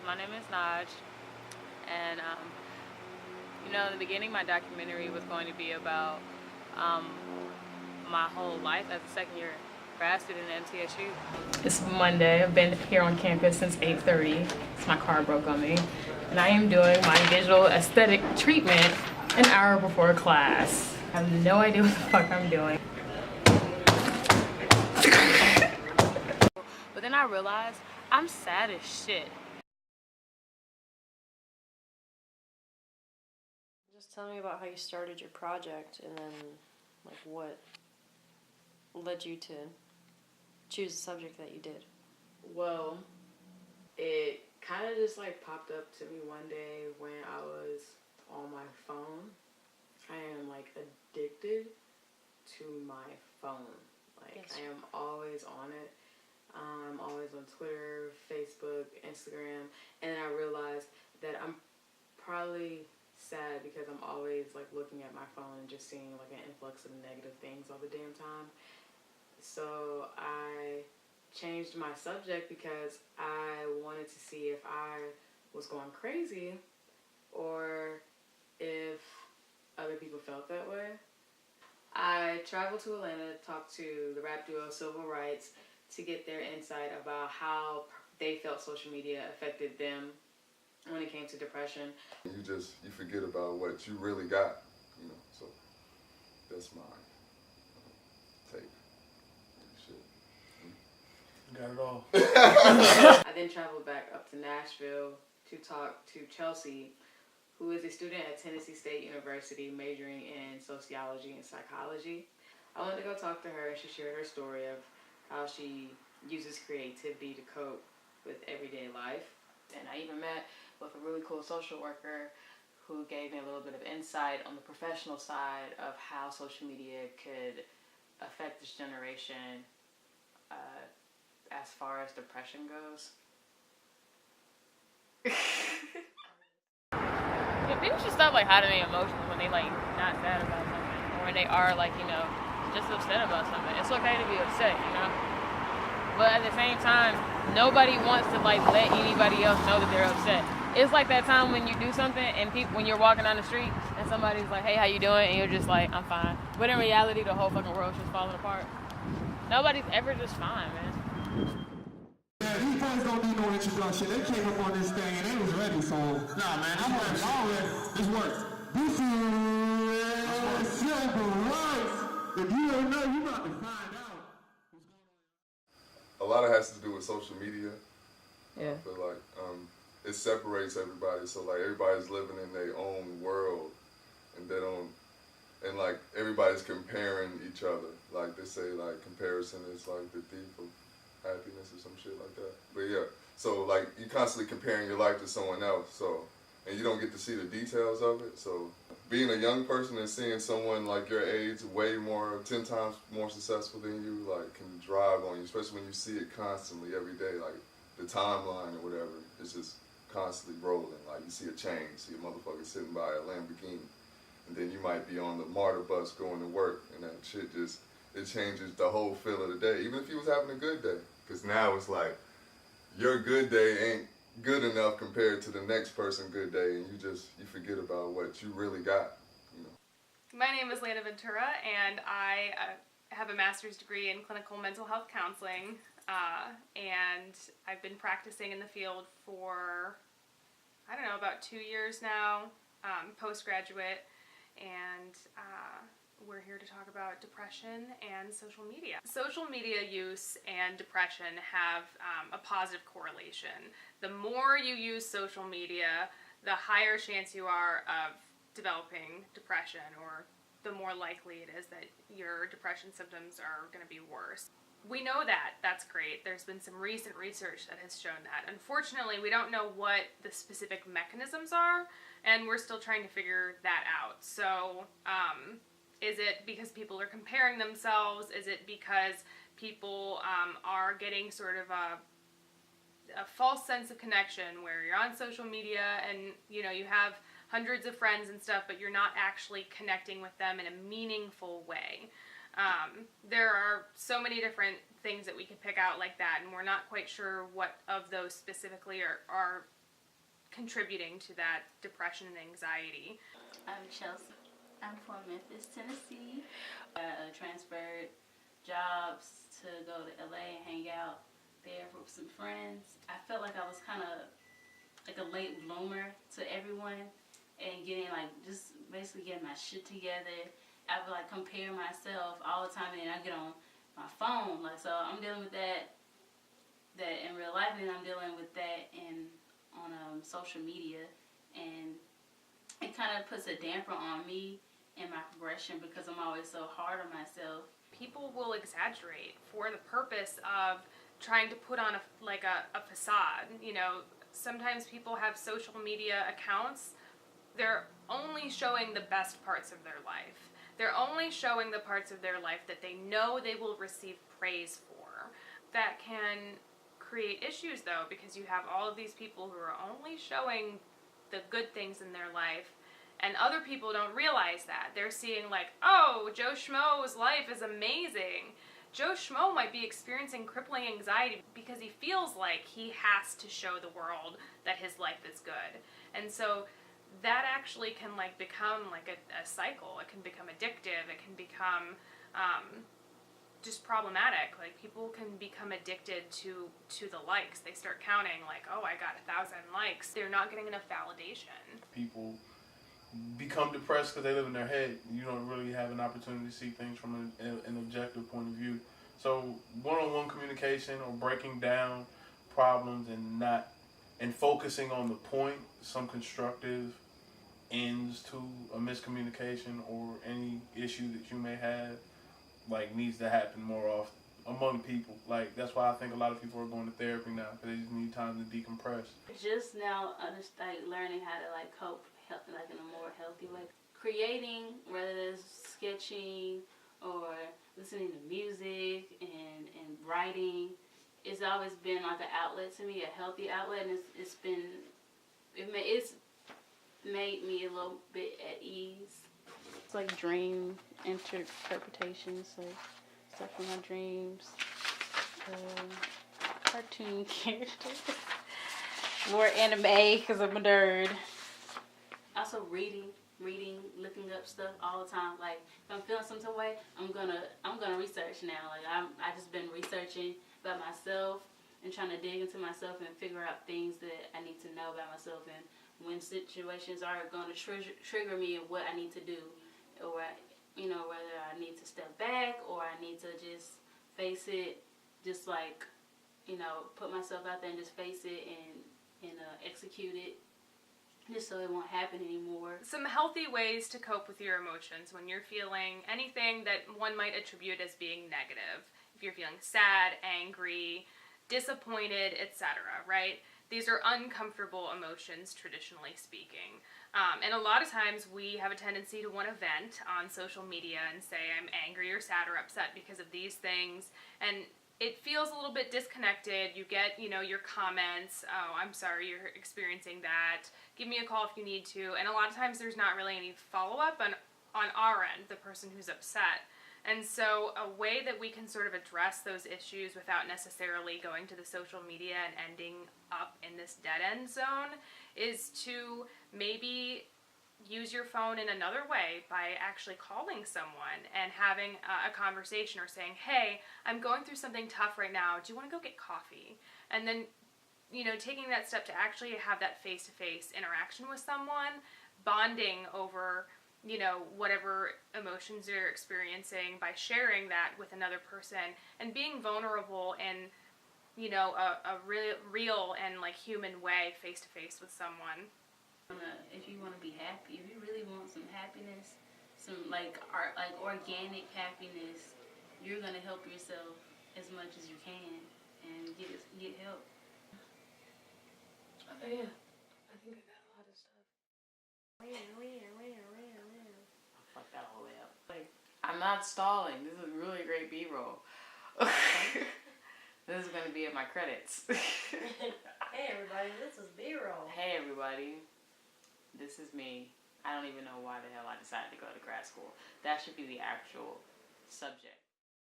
My name is Naj, and you know, in the beginning, my documentary was going to be about my whole life as a second-year grad student at MTSU. It's Monday. I've been here on campus since 8:30. My car broke on me, and I am doing my visual aesthetic treatment an hour before class. I have no idea what the fuck I'm doing. But then I realized I'm sad as shit. Just tell me about how you started your project and then, like, what led you to choose the subject that you did. Well, it kind of just like popped up to me one day when I was on my phone. I am like addicted to my phone. Like, yes. I am always on it. I'm always on Twitter, Facebook, Instagram, and then I realized that I'm probably sad because I'm always like looking at my phone and just seeing like an influx of negative things all the damn time. So I changed my subject because I wanted to see if I was going crazy or if other people felt that way. I traveled to Atlanta to talk to the rap duo Civil Rights to get their insight about how they felt social media affected them when it came to depression. You forget about what you really got, you know, so that's my take. Shit. Got it all. I then traveled back up to Nashville to talk to Chelsea, who is a student at Tennessee State University majoring in sociology and psychology. I wanted to go talk to her, and she shared her story of how she uses creativity to cope with everyday life. And I even met with a really cool social worker who gave me a little bit of insight on the professional side of how social media could affect this generation as far as depression goes. Yeah, people should stop like hiding their emotions when they like not sad about something, or when they are like, you know, just upset about something. It's okay to be upset, you know? But at the same time, nobody wants to like let anybody else know that they're upset. It's like that time when you do something and when you're walking down the street and somebody's like, hey, how you doing? And you're just like, I'm fine. But in reality, the whole fucking world's just falling apart. Nobody's ever just fine, man. Yeah, these guys don't need no introduction. They came up on this thing and they was ready, so nah, man, I'm ready. I'm ready. This works. This is Civil Rights. If you don't know, you about to find out. A lot of it has to do with social media. Yeah. I feel like it separates everybody. So like everybody's living in their own world, and they don't, and like everybody's comparing each other. Like they say, like comparison is like the thief of happiness or some shit like that. But yeah, so like you constantly comparing your life to someone else. So and you don't get to see the details of it. So being a young person and seeing someone like your age way more, 10 times more successful than you, like can drive on you, especially when you see it constantly every day, like the timeline or whatever, it's just constantly rolling. Like you see a change, see a motherfucker sitting by a Lamborghini, and then you might be on the MARTA bus going to work, and that shit just, it changes the whole feel of the day, even if you was having a good day. Because now it's like, your good day ain't good enough compared to the next person's good day, and you forget about what you really got, you know. My name is Lana Ventura, and I have a master's degree in clinical mental health counseling, and I've been practicing in the field for, I don't know, about 2 years now, postgraduate, and we're here to talk about depression and social media. Social media use and depression have a positive correlation. The more you use social media, the higher chance you are of developing depression, or the more likely it is that your depression symptoms are going to be worse. We know that. That's great. There's been some recent research that has shown that. Unfortunately, we don't know what the specific mechanisms are, and we're still trying to figure that out. So, is it because people are comparing themselves? Is it because people are getting sort of a false sense of connection where you're on social media and, you know, you have hundreds of friends and stuff, but you're not actually connecting with them in a meaningful way? There are so many different things that we could pick out like that, and we're not quite sure what of those specifically are contributing to that depression and anxiety. I'm Chelsea. I'm from Memphis, Tennessee. I transferred jobs to go to LA and hang out there with some friends. I felt like I was kind of like a late bloomer to everyone and getting like just basically getting my shit together. I would like compare myself all the time, and then I get on my phone. Like, so I'm dealing with that in real life, and I'm dealing with that on social media, and it kind of puts a damper on me and my progression because I'm always so hard on myself. People will exaggerate for the purpose of trying to put on a facade. You know, sometimes people have social media accounts. They're only showing the best parts of their life. They're only showing the parts of their life that they know they will receive praise for. That can create issues though, because you have all of these people who are only showing the good things in their life, and other people don't realize that. They're seeing like, oh, Joe Schmo's life is amazing. Joe Schmo might be experiencing crippling anxiety because he feels like he has to show the world that his life is good. And so that actually can like become like a cycle. It can become addictive. It can become just problematic. Like, people can become addicted to the likes. They start counting like, oh, I got 1,000 likes. They're not getting enough validation. People become depressed because they live in their head. You don't really have an opportunity to see things from an objective point of view. So one-on-one communication or breaking down problems and focusing on the point, some constructive ends to a miscommunication or any issue that you may have, like, needs to happen more often among people. Like, that's why I think a lot of people are going to therapy now, because they just need time to decompress. Just now, like learning how to like cope, like in a more healthy way. Creating, whether it's sketching or listening to music and writing, it's always been like an outlet to me, a healthy outlet, and it's made me a little bit at ease. It's like dream interpretations, like stuff from my dreams, cartoon characters, more anime because I'm a nerd. Also reading, looking up stuff all the time. Like, if I'm feeling some type of way, I'm gonna research now. Like, I just been researching about myself and trying to dig into myself and figure out things that I need to know about myself, and when situations are going to trigger me and what I need to do, or whether I need to step back or I need to just face it, just like, put myself out there and just face it and execute it, just so it won't happen anymore. Some healthy ways to cope with your emotions when you're feeling anything that one might attribute as being negative. If you're feeling sad, angry, disappointed, etc., right? These are uncomfortable emotions, traditionally speaking. And a lot of times we have a tendency to want to vent on social media and say, I'm angry or sad or upset because of these things. And it feels a little bit disconnected. You get, your comments, oh, I'm sorry you're experiencing that. Give me a call if you need to. And a lot of times there's not really any follow-up on our end, the person who's upset. And so a way that we can sort of address those issues without necessarily going to the social media and ending up in this dead-end zone is to maybe use your phone in another way by actually calling someone and having a conversation, or saying, hey, I'm going through something tough right now. Do you want to go get coffee? And then, taking that step to actually have that face-to-face interaction with someone, bonding over whatever emotions you're experiencing by sharing that with another person, and being vulnerable in, a real and like human way face to face with someone. If you want to be happy, if you really want some happiness, some like organic happiness, you're gonna help yourself as much as you can and get help. Oh yeah, I think I got a lot of stuff. Fuck that whole way up. Like, I'm not stalling. This is really great B-roll. This is gonna be in my credits. Hey everybody, this is B-roll. Hey everybody, this is me. I don't even know why the hell I decided to go to grad school. That should be the actual subject.